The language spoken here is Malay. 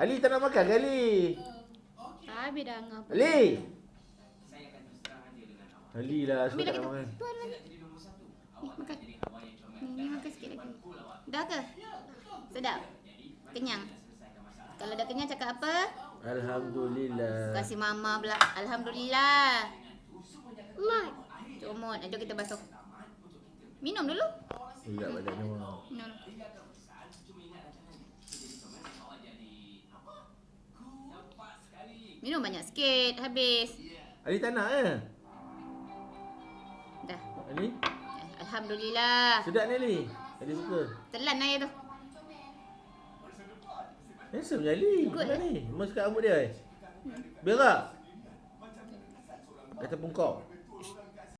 Ali tak nak makan ke Ali? Habis dah ngap. Ali! Ali lah Ambil suka lagi tak tu. makan. Tuan lagi. Ni makan. Ni makan sikit lagi. Dah ke? Sedap? Kenyang? Kalau dah kenyang cakap apa? Alhamdulillah. Kasih mama pula. Alhamdulillah. Comot. Jom kita basuh. Minum dulu. Tidak badan semua. Minum dulu. Minum banyak sikit. Habis. Ali tak nak Dah. Ali? Alhamdulillah. Sedap ni Ali. Ali suka. Telan air tu. Handsome je Ali. Good, Apa ni? Mas kat rambut dia Berak. Kata pungkau.